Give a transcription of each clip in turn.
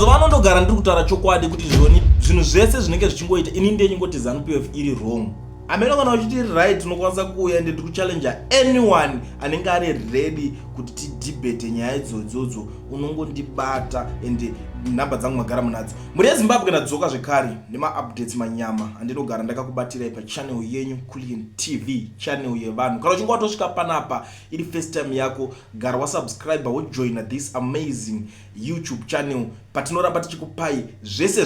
mazuva ano ndogara ndiri kutaura chokwadi kuti zvinhu zvese zvinenge zvichingoita ini ndenyingoti ZANU-PF iri wrong. Ameno kana uchiti right unokwanisa kuuya ende ndikuchallenge anyone anenge ari ready kuti tidebate nyaya idzodzo. Unongondibata ende nhamba dzangu magara munadzo. Muri yeZimbabwe ndadzoka zvekare nema-updates manyama andinogara ndakakubatirai pachannel yenyu Kulian TV, channel yevanhu. Kana uchinge watosvika panapa iri first time yako, gara wasubscribe wojoina this amazing YouTube channel patinoramba tichikupai zvese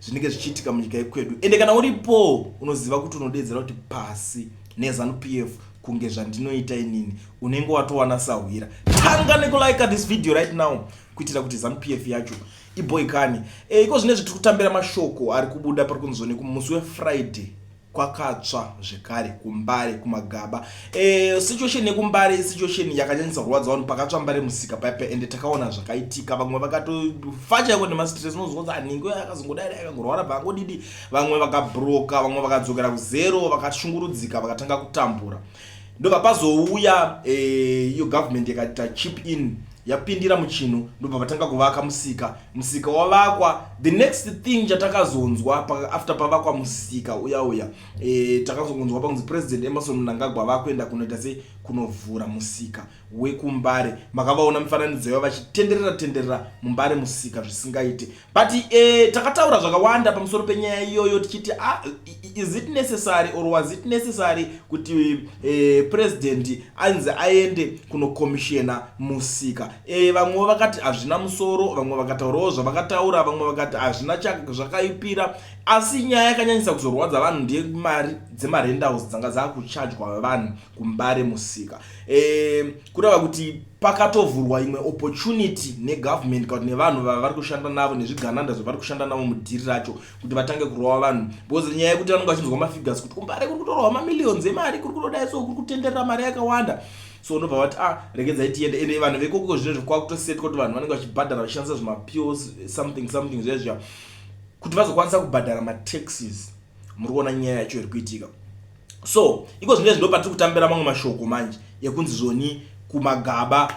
zvinenge zvichiitika munyika yekwedu. Ende kana uripo unoziva kuti unodedzera kuti pasi neZANU-PF kunge zvandinoita inini unenge watowana sahwira. Tanga nekulike this video right now kuitira kuti ZANU-PF yacho iboikani. Iko zvine zvitiri kutambira mashoko ari kubuda pari kunzwa nekumusi weFriday kwakatsva zvekare kuMbare kumagaba. Situation yekuMbare situation yakanyanyisa kurwadza vanhu pakatsva Mbare Musika paipa ende takaona zvakaitika. Vamwe vakatofacha yako nemastress unozonzi aningo yakazongodai yakangorwara vangodidi, vamwe vakabroka, vamwe vakadzokera kuzero, vakashungurudzika, vakatanga kutambura. Ndobva pazouya iyo government yakati chip in yapindira muchino, ndobva vatanga kuvaka musika wavakwa. The next thing chatakazonzwa after pavakwa musika uya takazonzwa panzi President Emerson Mnangagwa vakuenda kunoita kunovhura musika wekuMbare. Makavaona mifananidzo yavo vachitenderera muMbare musika zvisingaite. But takataura zvakawanda pamusoro penyaya iyoyo tichiti is it necessary or was it necessary kuti president anze aende kunokomishena musika. Vamwe vakati hazvina musoro, vamwe vakataurawo zvavakataura, vamwe vakati hazvina zvakaipira, asi nyaya yakanyanyisa kuzorwadza vanhu ndiye mari dzemarent house dzanga dzakuchajwa vanhu kuMbare musika. Kureva kuti pakatovhurwa imwe opportunity negovernment kuti nevanhu vari kushanda navo nezvigananda zvavari kushanda navo mudhiri racho kuti vatange kurova vanhu. Because nyaya yekuti vanenge vachinzwa mafigures kuti kuMbare kuri kutorwa mamillions emari, kuri kutodai so kuri kutenderera mari yakawanda. So ndobva vati regedzai tiende. Ende vanhu vekoko zvinezvo kwakutosetwa kuti vanhu vanenge vachibhadhara vachishandisa zvimapills something zvezvia kuti vazokwanisa kubhadhara mataxes. Muri kuona nyaya yacho iri kuitika. So iko zvinezvi ndo patiri kutambira mamwe mashoko manje ekunzi zvoni kumagaba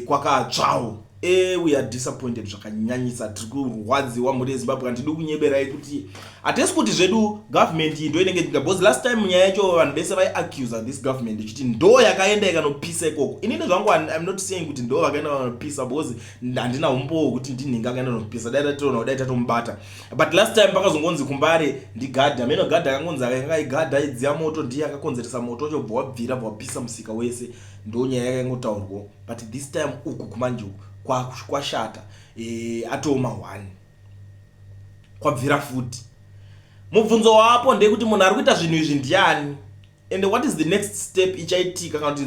kwakatsvawo. We are disappointed zvakanyanyisa. Tiri kurwadziwa muri yeZimbabwe. Ndiri kunyeberai kuti hatisi kuti zvedu government ndo inenge because last time nyaya yacho vanhu vese vai-accuse this government ichiti ndo yakaenda ikanopisa ikoko. Inini zvangu I'm not saying kuti ndo vakaenda vanopisa because handina umbowo kuti ndinhinga akaenda vanopisa, dai tatoona dai tatomubata. But last time pakazongonzi kuMbare ndigadha, meno gadha akangonzi akanga igadha idziya moto ndiye akakonzeresa moto wacho bwabvira bwapisa musika wese, ndo nyaya yakangotaurwa. But this time uku kumanje kwashata atoma 1 kwabvira futi. Mubvunzo wapo ndekuti munhu ari kuita zvinhu izvi ndiani, and what is the next step ichaitika kana kuti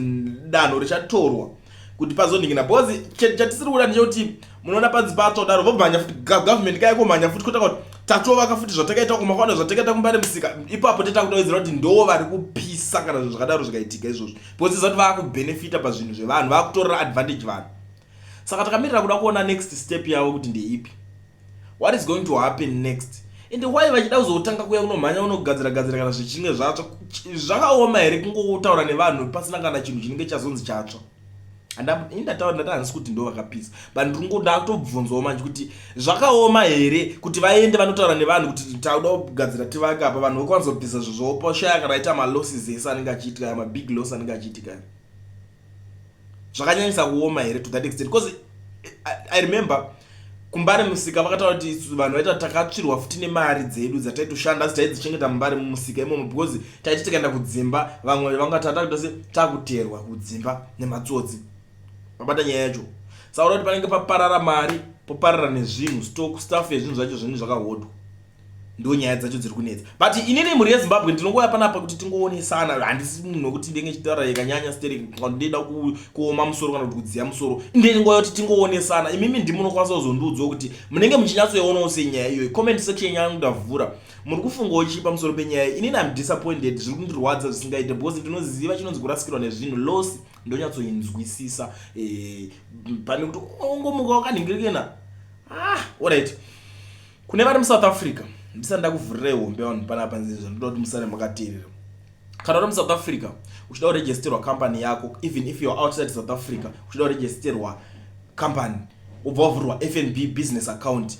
danho richatorwa kuti pazonhingina. Because chatisiri kuda ndechekuti munoona panzi patsvodaro vobvanya futi government kaikomhanya futi kuita kuti tatovaka futi zvatakaita kumakwana zvatakaita kuMbare musika. Ipapo tetakutaudzira kuti ndo vari kupisa kana zvinhu zvakadaro zvikaitika izvozvo. Because zati vakubenefita pazvinhu zvevanhu, vakutorera advantage vanhu. Saka takamirira kuda kuona next step yavo kuti ndeipi, what is going to happen next. Ende why vachida kuzotanga kuya kunomhanya unogadzira kana zvichinge zvatsva. Zvakaoma here kungotaura nevanhu pasina kana chinhu chinenge chazonzi chatsva. Ndataura ndatanzi kuti ndo vakapisa, but ndingoda kutobvunzawo manje kuti zvakaoma here kuti vaende vanotaura nevanhu kuti tauda kugadzira tivaka apa. Vanhu vokwanisa kubvisa zvopo shaya kana ita malosses ese anenge achiitika, mabig loss anenge achiitika. Zvakanyanyisa kuoma here to that extent. Because I remember kuMbare musika vakataura kuti vanhu vaita takatsvirwa futi nemari dzedu dzataitoshanda taidzichengeta muMbare musika imomo. Because taiti tikaenda kudzimba vamwe vangatata kuti takuterwa kudzimba nematsotsi. Mabata nyaya yacho. Saka kuti panenge paparara mari, poparara nezvinhu, stock, staff yezvinhu zvacho zvinhu zvakahodwa. Ndo nyaya dzacho dziri kunetsa. But inini muri yeZimbabwe ndinongoya panapa kuti tingoonesana. Handisi munhu wekuti ndenge chitaura yakanyanya steri ndida kuoma musoro kana kuti kudziya musoro. Ndenge ngoya kuti tingoonesana. Imimi ndimunokwanisa kuzondudzwa kuti munenge muchinyatsoiona senyaya iyo. Comment section yangu ndavhura. Muri kufungawo chipa musoro penyaya. Inini I'm disappointed. Zviri kundirwadza zvisingaite because ndinoziva chinonzi kurasikirwa nezvinhu loss ndonyatsoinzwisisa. Pane kuti ongomuka wakaningirikena. Alright. Kune vari muSouth Africa ndisanda kuvhurira hombe vanhu panapa nzizvo ndoda kuti musare makateerera. Kana uri muSouth Africa uchida kuregisterwa company yako, even if you are outside South Africa uchida kuregisterwa company, ubva FNB business account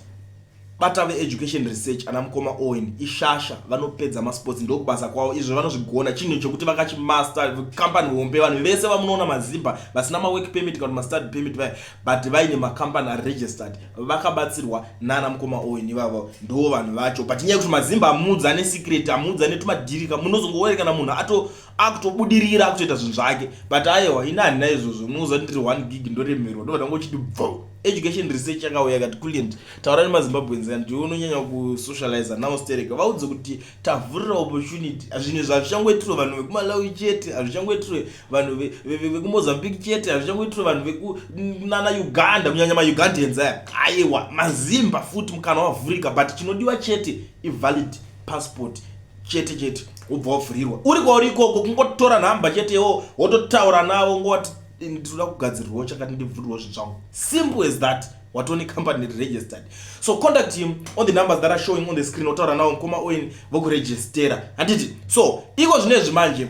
bata education research anamukoma Owen ishasha vanopedza masports ndokubasa kwavo izvo vanozvigona chinhu chokuti vakachimaster company hombe vanhu vese vamunoona mazimba vasina work permit kana study permit but vaine company are registered vakabatsirwa nana mukoma Owen ivavo ndo vanhu vacho but nyaya kuti mazimba amudza ane secret amudza ane tumadirika munozongowerekana munhu akutobudirira akutoita zvinhu zvake but aiwa inani naizvozvo munoziva kuti 1 gig ndoremerwa ndovatangochiti bvo education research yakauya kati Kuliend taurani maZimbabweans ndiwo unonyanya kusocialize now stereka vaudze kuti tavhurira opportunity zvinhu zvazvichangoitirwa vanhu vekumalawi chete hazvichangoitirwa vanhu vekumozambique chete hazvichangoitirwa vanhu vekunana Uganda kunyanya maUgandans aiwa mazimba futi mukana wavhurika but chinodiwa chete ivalid passport chete ubva wavhurirwa uri kwauri ikoko kungotora nhamba chetewo wototaura navo ngowati ndinoda kugadzirwa chakati ndivhurirwa zvinhu simple as that watoni company registered so contact him on the numbers that are showing on the screen otaura nawo mukoma Owen vokuregistera handiti so iko zvinezvi manje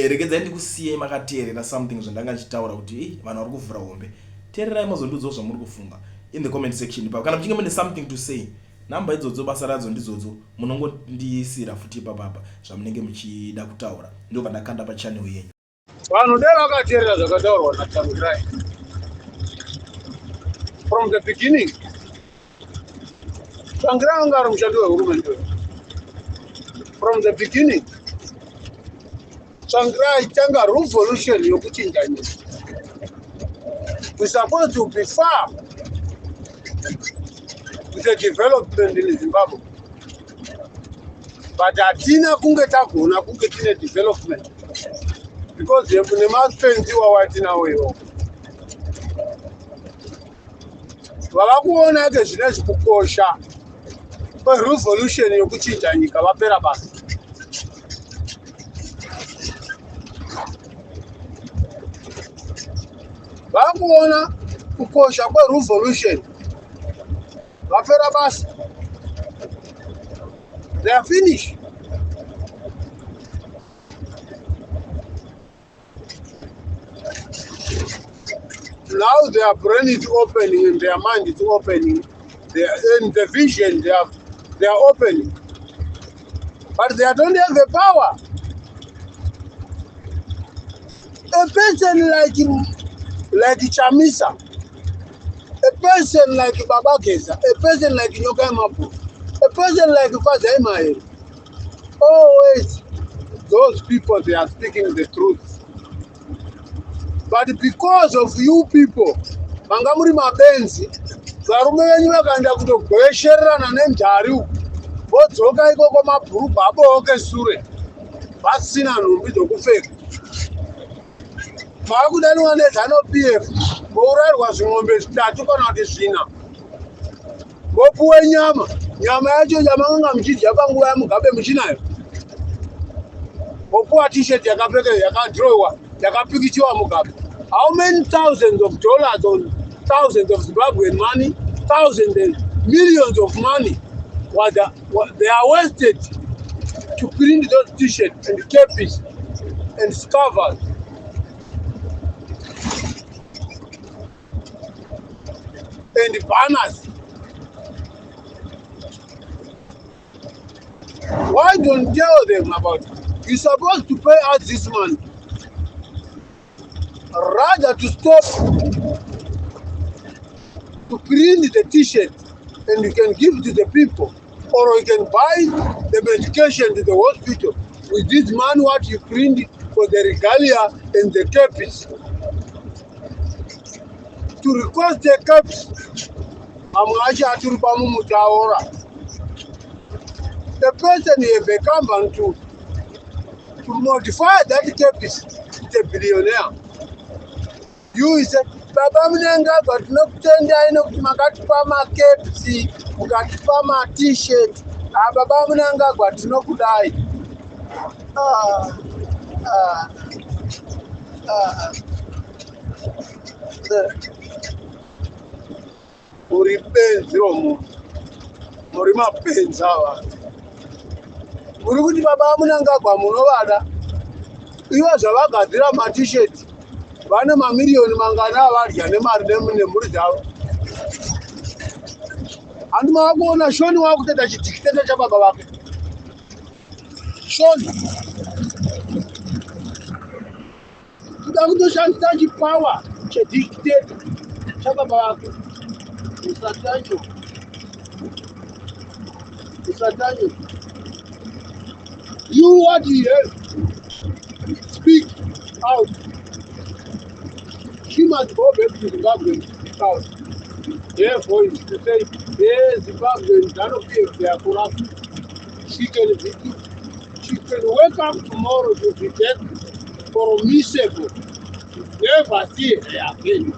regedzai ndikusiyai makateerera something zvandanga ndichitaura kuti vanhu vari kuvhura hombe teererai mazondiudzawo zvamuri kufunga in the comment section ipapo kana muchinge mune something to say namba idzodzo basa radzo ndidzodzo munongondisira futi ipapapa zvamunenge muchida kutaura ndo vandakanda pachannel yenyu vanhu dera vakateerera zvakataurwa naTangirai from the beginning. Tangirai anga ari mushandi wehurumende from the beginning. Tangirai tanga revolution yokuchinja nyika. We supposed to be far with the development in Zimbabwe, but hatina kunge tagona kunge tine development because nemapenzi wawatinawo iwo vavakuona ke zvinezvi kukosha kwerevolution yokuchinja nyika vapera basa. Vavakuona kukosha kwerevolution vapera basa. They are finished. Now their brain is opening and their mind is opening. In the vision they are opening, but they don't have the power. A person like Chamisa, a person like Babakeza, a person like Nyoka Mapu, a person like Father Emael. Always those people, they are speaking the truth. But because of you people, mangamuri mabenzi, varume venyu vakaenda kutogwesherana nenjari uku, vodzoka ikoko mabhurubha abooke sure, vasina nhumbi dzokupfeka. Maakudaniwa neZANU-PF, mourayirwa zvimombe 3 kana kuti 4. Mopuwe nyama yacho yamakanga muchidya panguva yaMugabe muchinayo. Mopuwa t-shirt yakapfeka yakadhirowiwa yakapikichiwa Mugabe. How many thousands of dollars or thousands of Zimbabwean money, thousands and millions of money they are wasted to print those t-shirts and capes and scarves and banners. Why don't you tell them about it? You're supposed to pay us this money. Rather to stop to print the t-shirt and you can give to the people, or you can buy the medication to the hospital with this money what you print for the regalia and the capes. To request the capes, the person has a company to modify that capes to a billionaire. You said, Baba Mnanga got no tender, I know Makatipa capes, Makatipa t-shirt, Baba Mnanga got no good eye. Uripenzi romu, murima penzi hawa. Murikuti Baba Mnanga kwa munovada, iwa zvavagadzira t-shirt. Vane mamiliyoni mangana varya nemari nemhuri dzavo. And mawabona shoni wakuteta chidictator cha baba wake. Shoni. Kutoshandisa chipower chedictator cha baba wake. Usatanyo. You what he heard, speak out. She must go back to Zimbabwe to speak out. Therefore, it's to say, yes, Zimbabwe cannot be if they are corrupt. She can wake up tomorrow to be dead for a miracle. Never see her again.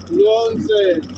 Nonsense.